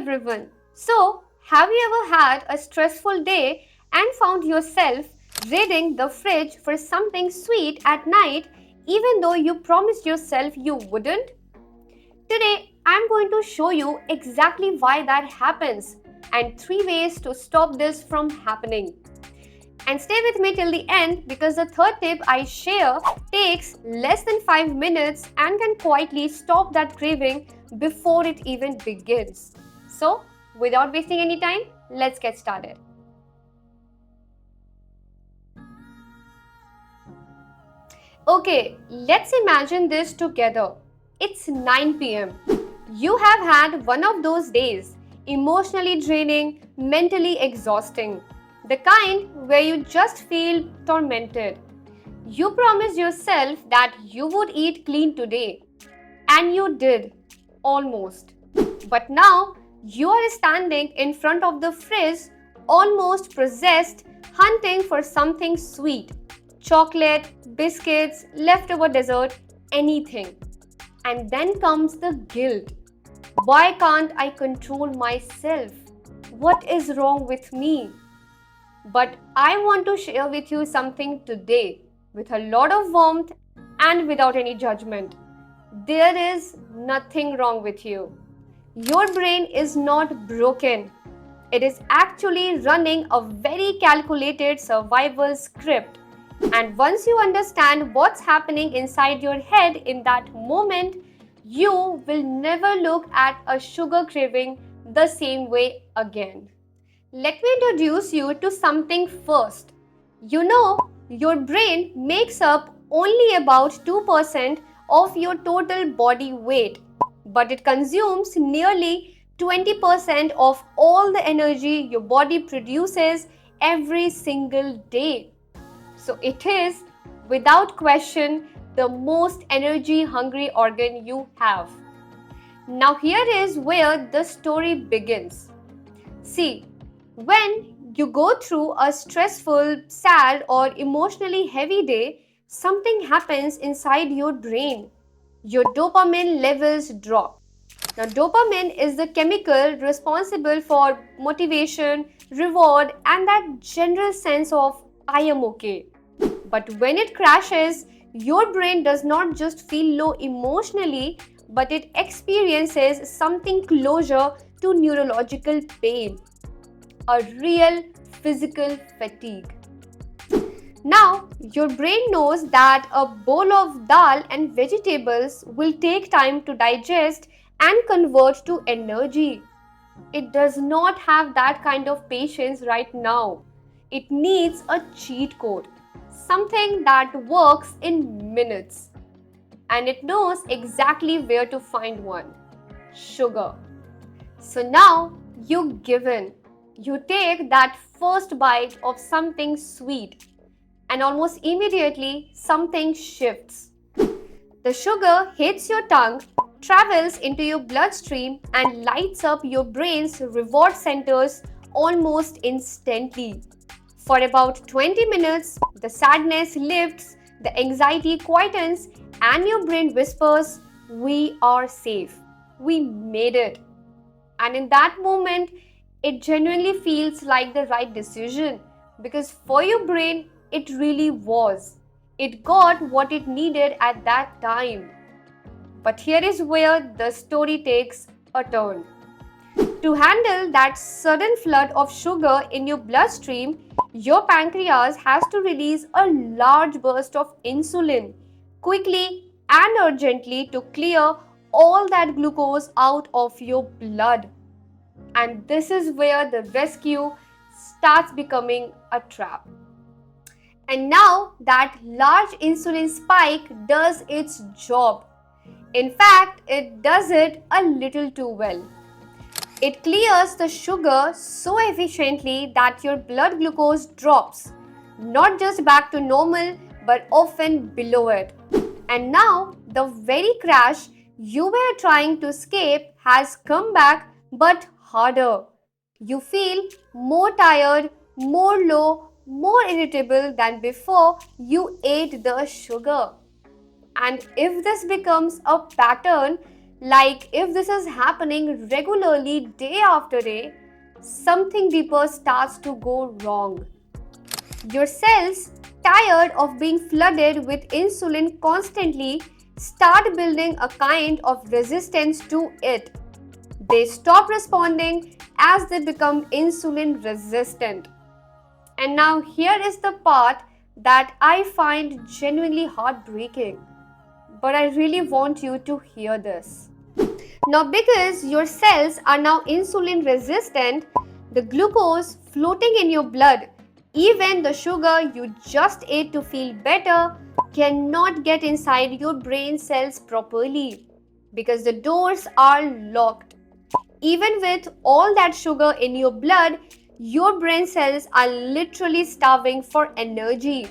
everyone. So, have you ever had a stressful day and found yourself raiding the fridge for something sweet at night even though you promised yourself you wouldn't? Today, I'm going to show you exactly why that happens and 3 ways to stop this from happening. And stay with me till the end because the third tip I share takes less than 5 minutes and can quietly stop that craving before it even begins. So, without wasting any time, let's get started. Okay, let's imagine this together. It's 9 pm. You have had one of those days, emotionally draining, mentally exhausting. The kind where you just feel tormented. You promised yourself that you would eat clean today. And you did. Almost. But now, you are standing in front of the fridge, almost possessed, hunting for something sweet. Chocolate, biscuits, leftover dessert, anything. And then comes the guilt. Why can't I control myself? What is wrong with me? But I want to share with you something today with a lot of warmth and without any judgment. There is nothing wrong with you. Your brain is not broken. It is actually running a very calculated survival script. And once you understand what's happening inside your head in that moment, you will never look at a sugar craving the same way again. Let me introduce you to something first. You know, your brain makes up only about 2% of your total body weight, but it consumes nearly 20% of all the energy your body produces every single day. So it is, without question, the most energy hungry organ you have. Now, here is where the story begins. See, when you go through a stressful, sad, or emotionally heavy day, something happens inside your brain. Your dopamine levels drop. Now, dopamine is the chemical responsible for motivation, reward, and that general sense of I am okay. But when it crashes, your brain does not just feel low emotionally, but it experiences something closer to neurological pain, a real physical fatigue. Now, your brain knows that a bowl of dal and vegetables will take time to digest and convert to energy. It does not have that kind of patience right now. It needs a cheat code, something that works in minutes. And it knows exactly where to find one: sugar. So now you give in. You take that first bite of something sweet, and almost immediately something shifts. The sugar hits your tongue, travels into your bloodstream, and lights up your brain's reward centers almost instantly. For about 20 minutes, the sadness lifts, the anxiety quietens, and your brain whispers, "We are safe. We made it." And in that moment, it genuinely feels like the right decision because for your brain, it really was. It got what it needed at that time. But here is where the story takes a turn. To handle that sudden flood of sugar in your bloodstream, your pancreas has to release a large burst of insulin quickly and urgently to clear all that glucose out of your blood. And this is where the rescue starts becoming a trap. And now that large insulin spike does its job. In fact, it does it a little too well. It clears the sugar so efficiently that your blood glucose drops, not just back to normal, but often below it. And now, the very crash you were trying to escape has come back, but harder. You feel more tired, more low, more irritable than before you ate the sugar. And if this becomes a pattern, Like if this is happening regularly day after day, something deeper starts to go wrong. Your cells, tired of being flooded with insulin constantly, start building a kind of resistance to it. They stop responding as they become insulin resistant. And now, here is the part that I find genuinely heartbreaking. But I really want you to hear this. Now, because your cells are now insulin resistant, the glucose floating in your blood, even the sugar you just ate to feel better, cannot get inside your brain cells properly because the doors are locked. Even with all that sugar in your blood, your brain cells are literally starving for energy.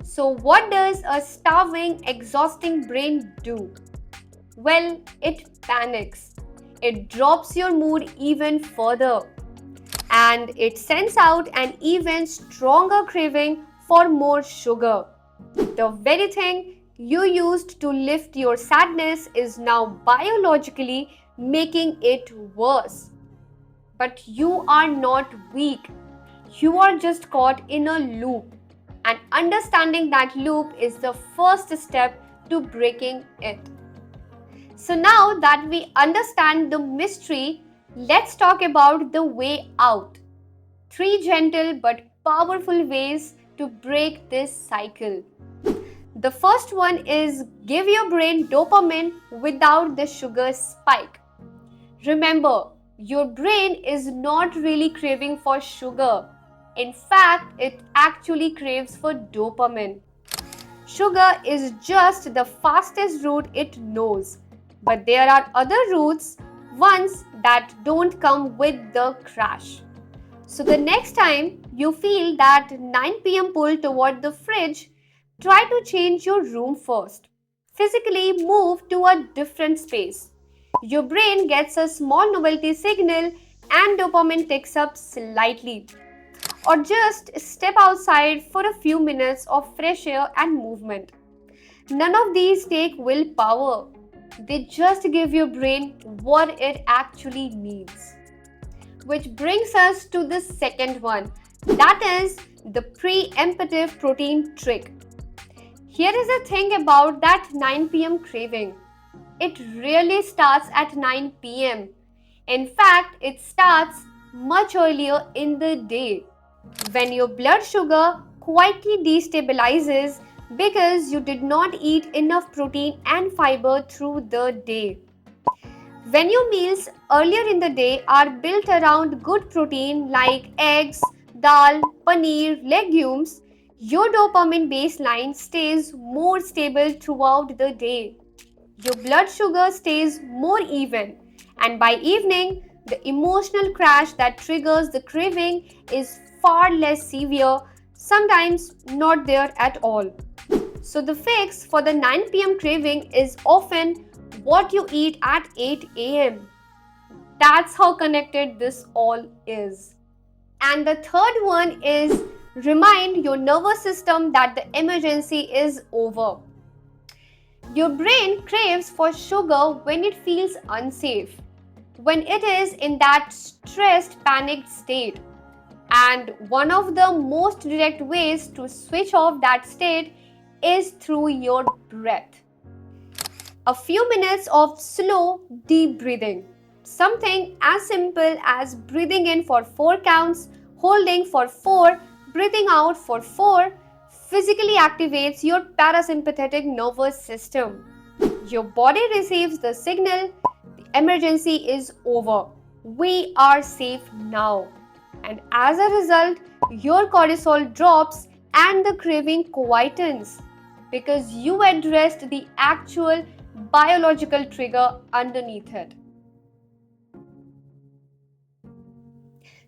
So, what does a starving, exhausting brain do? Well, it panics. It drops your mood even further. And it sends out an even stronger craving for more sugar. The very thing you used to lift your sadness is now biologically making it worse. But you are not weak. You are just caught in a loop. And understanding that loop is the first step to breaking it. So now that we understand the mystery, let's talk about the way out. Three gentle but powerful ways to break this cycle. The first one is give your brain dopamine without the sugar spike. Remember, your brain is not really craving for sugar. In fact, it actually craves for dopamine. Sugar is just the fastest route it knows. But there are other routes, ones that don't come with the crash. So the next time you feel that 9 pm pull toward the fridge, try to change your room first. Physically move to a different space. Your brain gets a small novelty signal and dopamine ticks up slightly. Or just step outside for a few minutes of fresh air and movement. None of these take willpower. They just give your brain what it actually needs. Which brings us to the second one, that is the preemptive protein trick. Here is the thing about that 9 pm craving. It really starts at 9 pm. In fact, it starts much earlier in the day when your blood sugar quietly destabilizes because you did not eat enough protein and fiber through the day. When your meals earlier in the day are built around good protein like eggs, dal, paneer, legumes, your dopamine baseline stays more stable throughout the day. Your blood sugar stays more even, and by evening, the emotional crash that triggers the craving is far less severe, sometimes not there at all. So, the fix for the 9 pm craving is often what you eat at 8 am. That's how connected this all is. And the third one is remind your nervous system that the emergency is over. Your brain craves for sugar when it feels unsafe, when it is in that stressed, panicked state. And one of the most direct ways to switch off that state is through your breath. A few minutes of slow, deep breathing. Something as simple as breathing in for 4 counts, holding for 4, breathing out for 4, physically activates your parasympathetic nervous system. Your body receives the signal, the emergency is over. We are safe now. And as a result, your cortisol drops and the craving quietens because you addressed the actual biological trigger underneath it.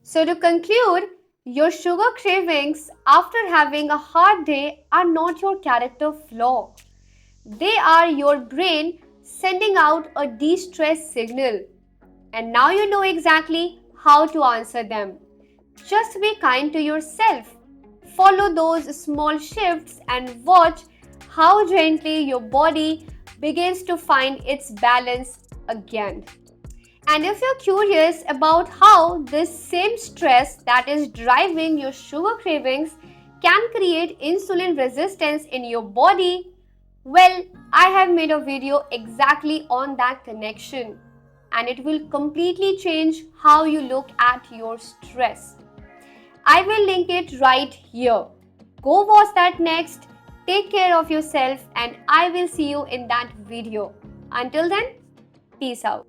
So, to conclude, your sugar cravings after having a hard day are not your character flaw. They are your brain sending out a de-stress signal. And now you know exactly how to answer them. Just be kind to yourself. Follow those small shifts and watch how gently your body begins to find its balance again. And if you're curious about how this same stress that is driving your sugar cravings can create insulin resistance in your body, well, I have made a video exactly on that connection, and it will completely change how you look at your stress. I will link it right here. Go watch that next. Take care of yourself, and I will see you in that video. Until then, peace out.